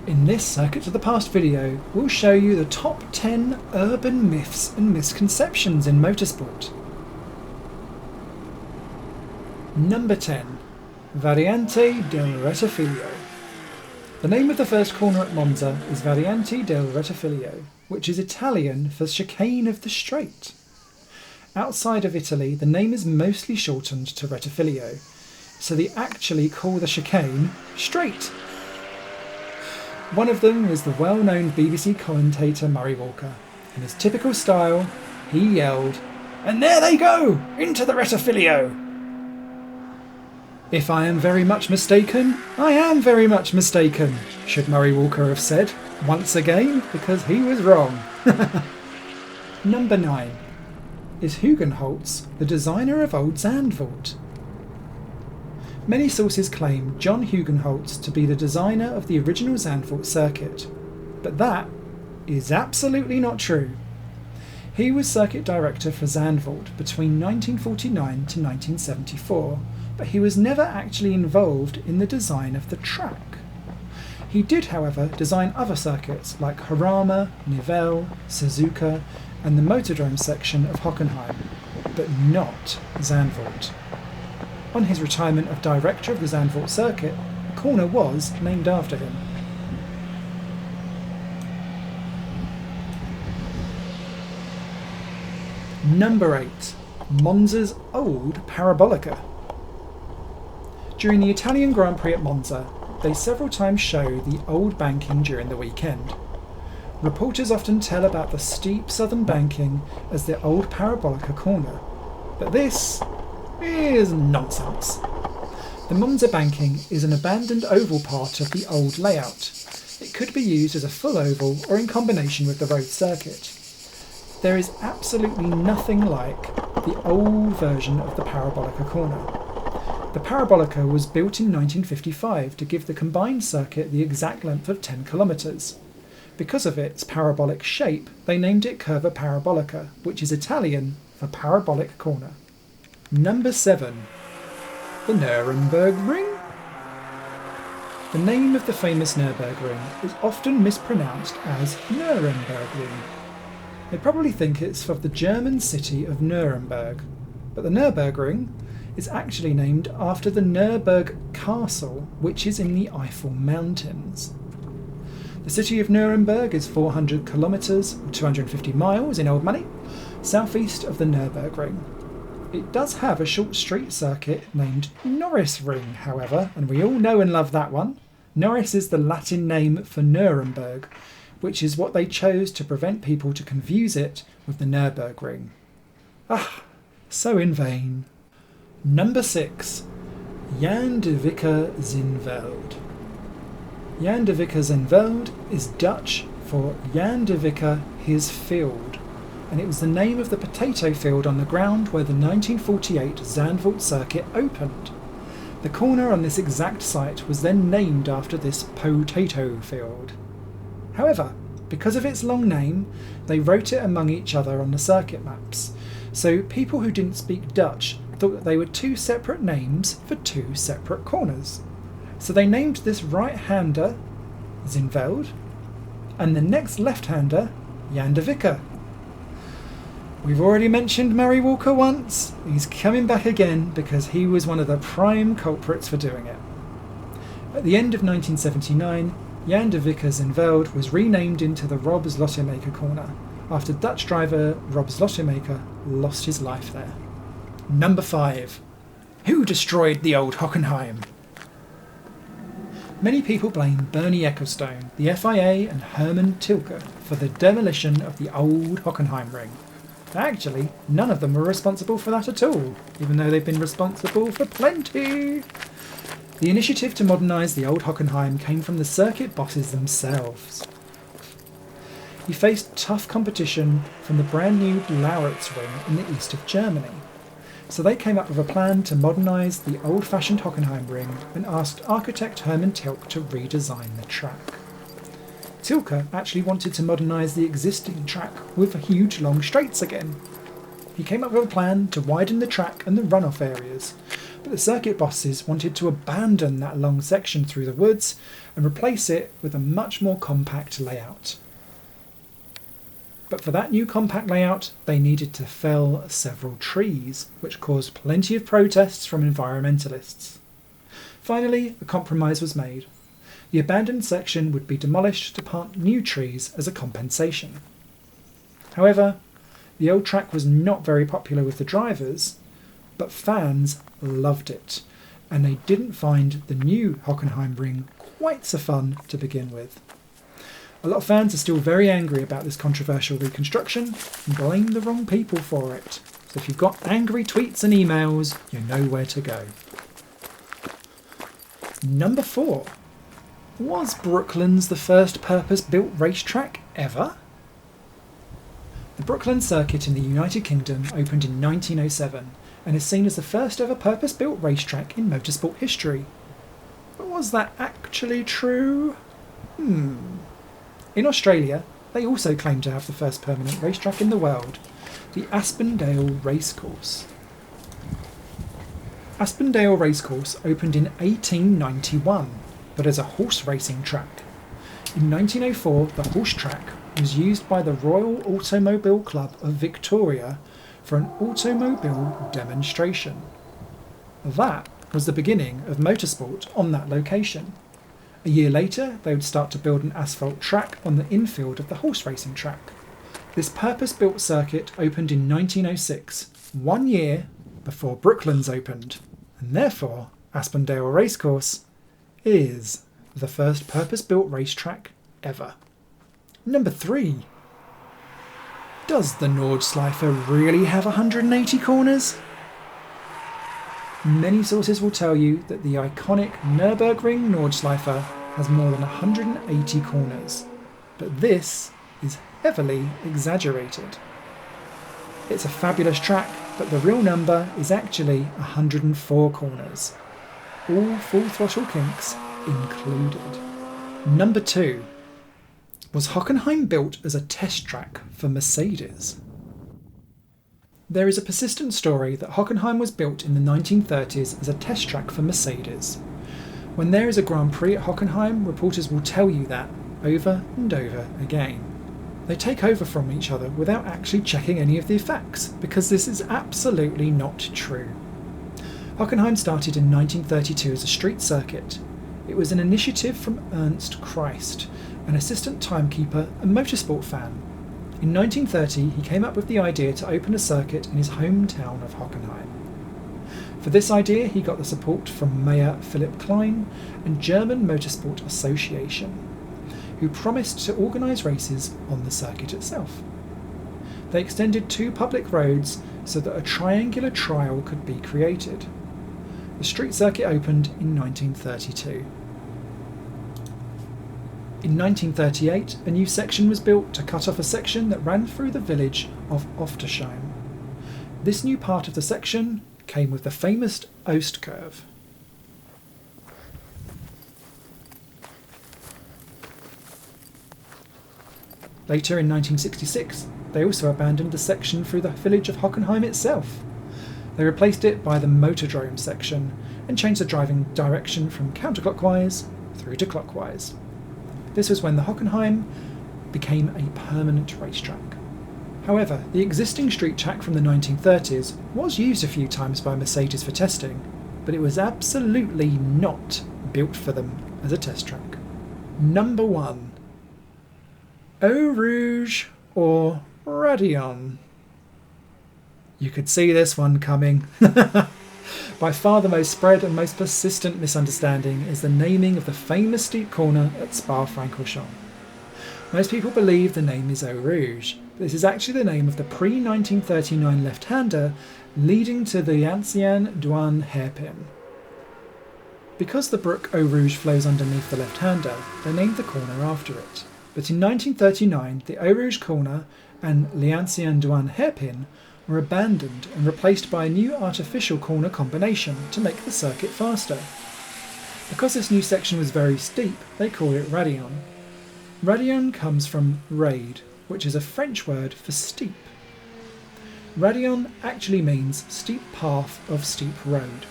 In this Circuit to the Past video, we'll show you the top 10 urban myths and misconceptions in motorsport. Number 10. Variante del Rettifiglio. The name of the first corner at Monza is Variante del Rettifiglio, which is Italian for chicane of the straight. Outside of Italy, the name is mostly shortened to Rettifiglio, so they actually call the chicane straight. One of them was the well-known BBC commentator Murray Walker. In his typical style, he yelled, "And there they go! Into the Rettifiglio!" If I am very much mistaken, I am very much mistaken, should Murray Walker have said, once again, because he was wrong. Number 9. Is Hugenholtz the designer of Old Zandvoort? Many sources claim John Hugenholtz to be the designer of the original Zandvoort circuit, but that is absolutely not true. He was circuit director for Zandvoort between 1949 to 1974, but he was never actually involved in the design of the track. He did, however, design other circuits like Jarama, Nivelle, Suzuka, and the Motordrome section of Hockenheim, but not Zandvoort. On his retirement of director of the Zandvoort circuit, a corner was named after him. Number 8. Monza's old Parabolica. During the Italian Grand Prix at Monza, they several times show the old banking during the weekend. Reporters often tell about the steep southern banking as the old Parabolica corner, but this is nonsense. The Monza banking is an abandoned oval part of the old layout. It could be used as a full oval or in combination with the road circuit. There is absolutely nothing like the old version of the Parabolica corner. The Parabolica was built in 1955 to give the combined circuit the exact length of 10 kilometres. Because of its parabolic shape, they named it Curva Parabolica, which is Italian for parabolic corner. Number 7. The Nuremberg Ring. The name of the famous Nürburgring is often mispronounced as Nurembergring. They probably think it's of the German city of Nuremberg, but the Nürburgring is actually named after the Nürburg Castle, which is in the Eifel Mountains. The city of Nuremberg is 400 kilometres, 250 miles in old money, southeast of the Nürburgring. It does have a short street circuit named Norris Ring, however, and we all know and love that one. Norris is the Latin name for Nuremberg, which is what they chose to prevent people to confuse it with the Nürburgring. Ah, so in vain. Number 6. Jan de Vicker Zinveld. Jan de Vicker Zinveld is Dutch for Jan de Vicker his field, and it was the name of the potato field on the ground where the 1948 Zandvoort circuit opened. The corner on this exact site was then named after this potato field. However, because of its long name, they wrote it among each other on the circuit maps, so people who didn't speak Dutch thought that they were two separate names for two separate corners. So they named this right-hander Zinveld, and the next left-hander Jan de Vicker. We've already mentioned Murray Walker once. He's coming back again because he was one of the prime culprits for doing it. At the end of 1979, Jan de Vicker Zinveld was renamed into the Rob Zlotemaker corner after Dutch driver Rob Zlotemaker lost his life there. Number 5. Who destroyed the old Hockenheim? Many people blame Bernie Ecclestone, the FIA and Hermann Tilke for the demolition of the old Hockenheim ring. Actually, none of them were responsible for that at all, even though they've been responsible for plenty. The initiative to modernise the old Hockenheim came from the circuit bosses themselves. He faced tough competition from the brand new Lauritz ring in the east of Germany. So they came up with a plan to modernise the old-fashioned Hockenheim ring and asked architect Hermann Tilke to redesign the track. Tilke actually wanted to modernise the existing track with huge long straights again. He came up with a plan to widen the track and the runoff areas, but the circuit bosses wanted to abandon that long section through the woods and replace it with a much more compact layout. But for that new compact layout, they needed to fell several trees, which caused plenty of protests from environmentalists. Finally, a compromise was made. The abandoned section would be demolished to plant new trees as a compensation. However, the old track was not very popular with the drivers, but fans loved it, and they didn't find the new Hockenheim Ring quite so fun to begin with. A lot of fans are still very angry about this controversial reconstruction and blame the wrong people for it. So if you've got angry tweets and emails, you know where to go. Number 4. Was Brooklands the first purpose-built racetrack ever? The Brooklands circuit in the United Kingdom opened in 1907 and is seen as the first ever purpose-built racetrack in motorsport history. But was that actually true? In Australia, they also claim to have the first permanent racetrack in the world, the Aspendale Racecourse. Aspendale Racecourse opened in 1891, but as a horse racing track. In 1904, the horse track was used by the Royal Automobile Club of Victoria for an automobile demonstration. That was the beginning of motorsport on that location. A year later, they would start to build an asphalt track on the infield of the horse racing track. This purpose-built circuit opened in 1906, 1 year before Brooklands opened, and therefore Aspendale Racecourse is the first purpose-built racetrack ever. Number 3. Does the Nordschleife really have 180 corners? Many sources will tell you that the iconic Nürburgring Nordschleife has more than 180 corners, but this is heavily exaggerated. It's a fabulous track, but the real number is actually 104 corners, all full throttle kinks included. Number 2. Was Hockenheim built as a test track for Mercedes? There is a persistent story that Hockenheim was built in the 1930s as a test track for Mercedes. When there is a Grand Prix at Hockenheim, reporters will tell you that over and over again. They take over from each other without actually checking any of the facts, because this is absolutely not true. Hockenheim started in 1932 as a street circuit. It was an initiative from Ernst Christ, an assistant timekeeper and motorsport fan. In 1930, he came up with the idea to open a circuit in his hometown of Hockenheim. For this idea, he got the support from Mayor Philipp Klein and German Motorsport Association, who promised to organise races on the circuit itself. They extended 2 public roads so that a triangular trial could be created. The street circuit opened in 1932. In 1938, a new section was built to cut off a section that ran through the village of Oftersheim. This new part of the section came with the famous Ostkurve. Later in 1966, they also abandoned the section through the village of Hockenheim itself. They replaced it by the Motordrome section and changed the driving direction from counterclockwise through to clockwise. This was when the Hockenheim became a permanent racetrack. However, the existing street track from the 1930s was used a few times by Mercedes for testing, but it was absolutely not built for them as a test track. Number 1. Eau Rouge or Raidillon? You could see this one coming. By far the most spread and most persistent misunderstanding is the naming of the famous steep corner at Spa-Francorchamps. Most people believe the name is Eau Rouge, but this is actually the name of the pre-1939 left-hander leading to the Ancienne Douane hairpin. Because the brook Eau Rouge flows underneath the left-hander, they named the corner after it. But in 1939, the Eau Rouge corner and l'Ancienne Douane hairpin were abandoned and replaced by a new artificial corner combination to make the circuit faster. Because this new section was very steep, they called it Raidillon. Raidillon comes from raid, which is a French word for steep. Raidillon actually means steep path of steep road.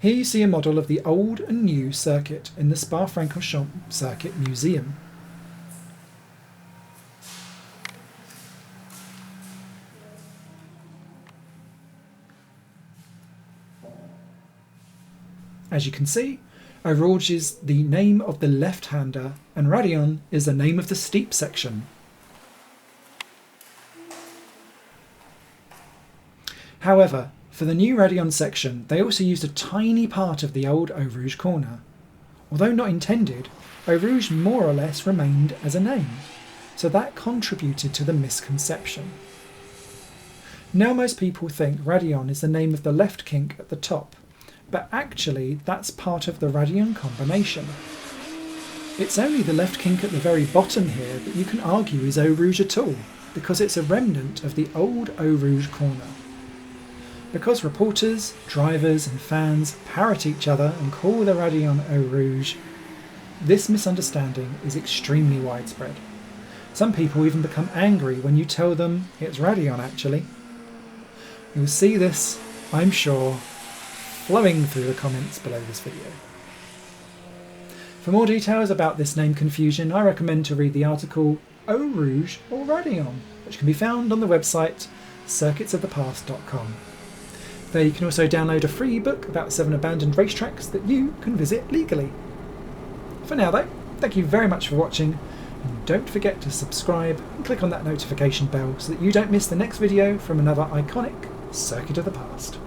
Here you see a model of the old and new circuit in the Spa-Francorchamps Circuit Museum. As you can see, Eau Rouge is the name of the left-hander and Raidillon is the name of the steep section. However, for the new Raidillon section, they also used a tiny part of the old Eau Rouge corner. Although not intended, Eau Rouge more or less remained as a name, so that contributed to the misconception. Now most people think Raidillon is the name of the left kink at the top, but actually that's part of the Raidillon combination. It's only the left kink at the very bottom here that you can argue is Eau Rouge at all, because it's a remnant of the old Eau Rouge corner. Because reporters, drivers and fans parrot each other and call the Raidillon Eau Rouge, this misunderstanding is extremely widespread. Some people even become angry when you tell them it's Raidillon actually. You'll see this, I'm sure, flowing through the comments below this video. For more details about this name confusion, I recommend to read the article Eau Rouge or Raidillon, which can be found on the website circuitsofthepast.com. There you can also download a free ebook about 7 abandoned racetracks that you can visit legally. For now though, thank you very much for watching, and don't forget to subscribe and click on that notification bell so that you don't miss the next video from another iconic Circuit of the Past.